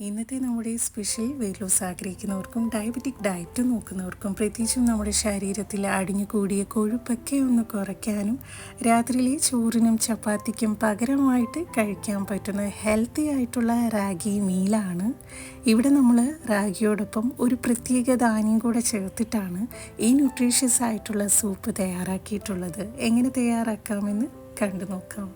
ഇന്നത്തെ നമ്മുടെ special weight loss ആഗ്രഹിക്കുന്നവർക്കും ഡയബറ്റിക് ഡയറ്റ് നോക്കുന്നവർക്കും പ്രത്യേകിച്ചും നമ്മുടെ ശരീരത്തിൽ അടിഞ്ഞു കൂടിയ കൊഴുപ്പൊക്കെ ഒന്ന് കുറയ്ക്കാനും രാത്രിയിലെ ചോറിനും ചപ്പാത്തിക്കും പകരമായിട്ട് കഴിക്കാൻ പറ്റുന്ന ഹെൽത്തി ആയിട്ടുള്ള റാഗി മീലാണ്. ഇവിടെ നമ്മൾ റാഗിയോടൊപ്പം ഒരു പ്രത്യേക ധാന്യം കൂടെ ചേർത്തിട്ടാണ് ഈ ന്യൂട്രീഷ്യസ് ആയിട്ടുള്ള സൂപ്പ് തയ്യാറാക്കിയിട്ടുള്ളത്. എങ്ങനെ തയ്യാറാക്കാമെന്ന് കണ്ടു നോക്കാം.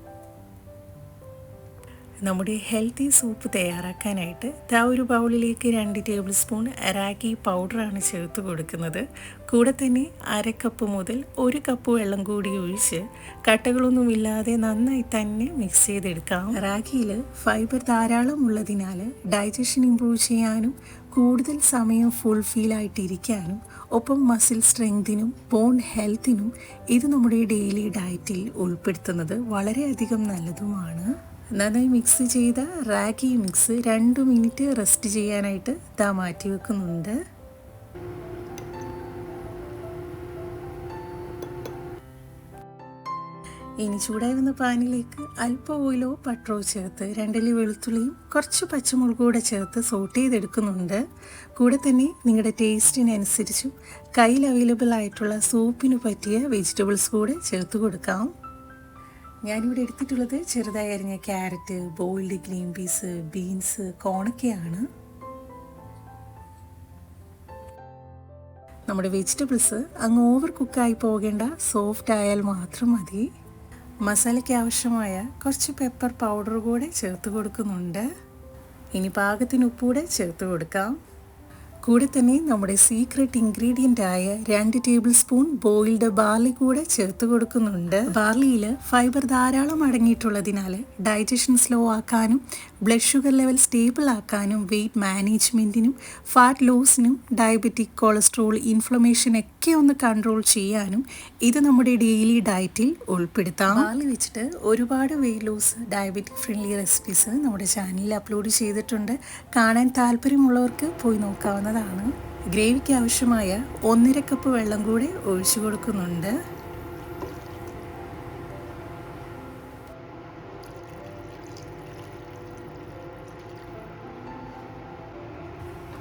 നമ്മുടെ ഹെൽത്തി സൂപ്പ് തയ്യാറാക്കാനായിട്ട് ഒരു ബൗളിലേക്ക് 2 ടേബിൾ സ്പൂൺ റാഗി പൗഡറാണ് ചേർത്ത് കൊടുക്കുന്നത്. കൂടെ തന്നെ 1/2 കപ്പ് മുതൽ 1 കപ്പ് വെള്ളം കൂടി ഒഴിച്ച് കട്ടകളൊന്നുമില്ലാതെ നന്നായി തന്നെ മിക്സ് ചെയ്തെടുക്കാം. റാഗിയിൽ ഫൈബർ ധാരാളം ഉള്ളതിനാൽ ഡൈജഷൻ ഇംപ്രൂവ് ചെയ്യാനും കൂടുതൽ സമയം ഫുൾഫില്ലായിട്ടിരിക്കാനും ഒപ്പം മസിൽ സ്ട്രെങ്തിനും ബോൺ ഹെൽത്തിനും ഇത് നമ്മുടെ ഡെയിലി ഡയറ്റിൽ ഉൾപ്പെടുത്തുന്നത് വളരെയധികം നല്ലതുമാണ്. നന്നായി മിക്സ് ചെയ്ത റാഗി മിക്സ് 2 മിനിറ്റ് റെസ്റ്റ് ചെയ്യാനായിട്ട് മാറ്റി വെക്കുന്നുണ്ട്. ഇനി ചൂടായി വന്ന പാനിലേക്ക് അല്പം ഓയിലോ ബട്ടറോ ചേർത്ത് 2 അല്ലി വെളുത്തുള്ളിയും കുറച്ച് പച്ചമുളക് കൂടെ ചേർത്ത് സോട്ട് ചെയ്തെടുക്കുന്നുണ്ട്. കൂടെ തന്നെ നിങ്ങളുടെ ടേസ്റ്റിനനുസരിച്ചും കയ്യിൽ അവൈലബിൾ ആയിട്ടുള്ള സൂപ്പിന് പറ്റിയ വെജിറ്റബിൾസ് കൂടെ ചേർത്ത് കൊടുക്കാം. ഞാനിവിടെ എടുത്തിട്ടുള്ളത് ചെറുതായി അരിഞ്ഞ carrot, boiled green peas, beans, കോണൊക്കെയാണ്. നമ്മുടെ വെജിറ്റബിൾസ് അങ്ങ് ഓവർ കുക്കായി പോകേണ്ട, സോഫ്റ്റ് ആയാൽ മാത്രം മതി. മസാലയ്ക്ക് ആവശ്യമായ കുറച്ച് പെപ്പർ പൗഡർ കൂടെ ചേർത്ത് കൊടുക്കുന്നുണ്ട്. ഇനി പാകത്തിന് ഉപ്പൂടെ ചേർത്ത് കൊടുക്കാം. കൂടെ തന്നെ നമ്മുടെ സീക്രട്ട് ഇൻഗ്രീഡിയൻ്റ് ആയ 2 ടേബിൾ സ്പൂൺ ബോയിൽഡ് ബാർലി കൂടെ ചേർത്ത് കൊടുക്കുന്നുണ്ട്. ബാർലിയിൽ ഫൈബർ ധാരാളം അടങ്ങിയിട്ടുള്ളതിനാൽ ഡൈജഷൻ സ്ലോ ആക്കാനും ബ്ലഡ് ഷുഗർ ലെവൽ സ്റ്റേബിൾ ആക്കാനും വെയിറ്റ് മാനേജ്മെൻറ്റിനും ഫാറ്റ് ലോസിനും ഡയബറ്റിക് കൊളസ്ട്രോൾ ഇൻഫ്ലമേഷൻ ഒക്കെ ഒന്ന് കൺട്രോൾ ചെയ്യാനും ഇത് നമ്മുടെ ഡെയിലി ഡയറ്റിൽ ഉൾപ്പെടുത്താം. ബാർലി വെച്ചിട്ട് ഒരുപാട് weight loss diabetic friendly recipes നമ്മുടെ ചാനലിൽ അപ്ലോഡ് ചെയ്തിട്ടുണ്ട്. കാണാൻ താല്പര്യമുള്ളവർക്ക് പോയി നോക്കാവുന്നതാണ്. ഗ്രേവിക്ക് ആവശ്യമായ 1.5 കപ്പ് വെള്ളം കൂടെ ഒഴിച്ചു കൊടുക്കുന്നുണ്ട്.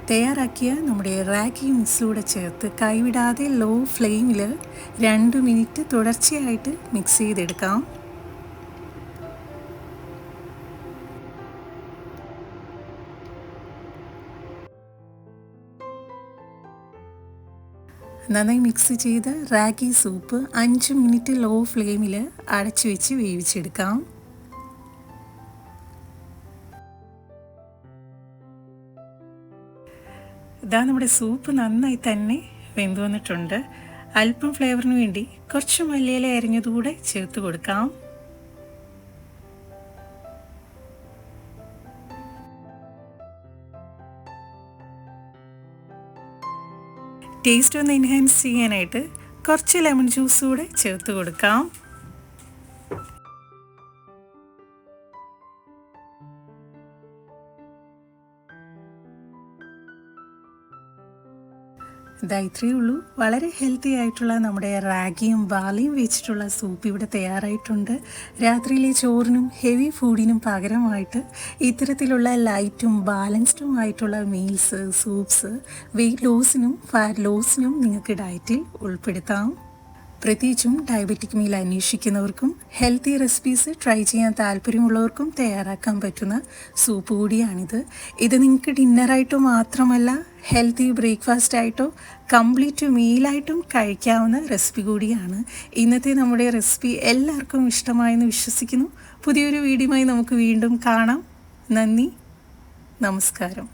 തയ്യാറാക്കിയ നമ്മുടെ റാഗി മിക്സൂടെ ചേർത്ത് കൈവിടാതെ ലോ ഫ്ലെയിമിൽ 2 മിനിറ്റ് തുടർച്ചയായിട്ട് മിക്സ് ചെയ്തെടുക്കാം. നന്നായി മിക്സ് ചെയ്ത റാഗി സൂപ്പ് 5 മിനിറ്റ് ലോ ഫ്ലെയിമിൽ അടച്ചു വെച്ച് വേവിച്ചെടുക്കാം. നമ്മുടെ സൂപ്പ് നന്നായി തന്നെ വെന്ത് വന്നിട്ടുണ്ട്. അല്പം ഫ്ലേവറിന് വേണ്ടി കുറച്ച് മല്ലിയില അരിഞ്ഞതുകൂടെ ചേർത്ത് കൊടുക്കാം. ടേസ്റ്റ് ഒന്ന് എൻഹാൻസ് ചെയ്യാനായിട്ട് കുറച്ച് ലെമൺ ജ്യൂസ് കൂടെ ചേർത്ത് കൊടുക്കാം. ഇത്രയേ ഉള്ളൂ. വളരെ ഹെൽത്തി ആയിട്ടുള്ള നമ്മുടെ റാഗിയും ബാർലിയും വെച്ചിട്ടുള്ള സൂപ്പ് ഇവിടെ തയ്യാറായിട്ടുണ്ട്. രാത്രിയിലെ ചോറിനും ഹെവി ഫുഡിനും പകരമായിട്ട് ഇത്തരത്തിലുള്ള ലൈറ്റും ബാലൻസ്ഡും ആയിട്ടുള്ള മീൽസ്, സൂപ്സ് വെയിറ്റ് ലോസിനും ഫാറ്റ് ലോസിനും നിങ്ങൾക്ക് ഡയറ്റിൽ ഉൾപ്പെടുത്താം. പ്രത്യേകിച്ചും ഡയബറ്റിക് മീൽ അന്വേഷിക്കുന്നവർക്കും ഹെൽത്തി റെസിപ്പീസ് ട്രൈ ചെയ്യാൻ താല്പര്യമുള്ളവർക്കും തയ്യാറാക്കാൻ പറ്റുന്ന സൂപ്പ് കൂടിയാണിത്. ഇത് നിങ്ങൾക്ക് ഡിന്നറായിട്ടോ മാത്രമല്ല ഹെൽത്തി ബ്രേക്ക്ഫാസ്റ്റ് ആയിട്ടോ കംപ്ലീറ്റ് മീലായിട്ടും കഴിക്കാവുന്ന റെസിപ്പി കൂടിയാണ്. ഇന്നത്തെ നമ്മുടെ റെസിപ്പി എല്ലാവർക്കും ഇഷ്ടമായെന്ന് വിശ്വസിക്കുന്നു. പുതിയൊരു വീഡിയോയുമായി നമുക്ക് വീണ്ടും കാണാം. നന്ദി, നമസ്കാരം.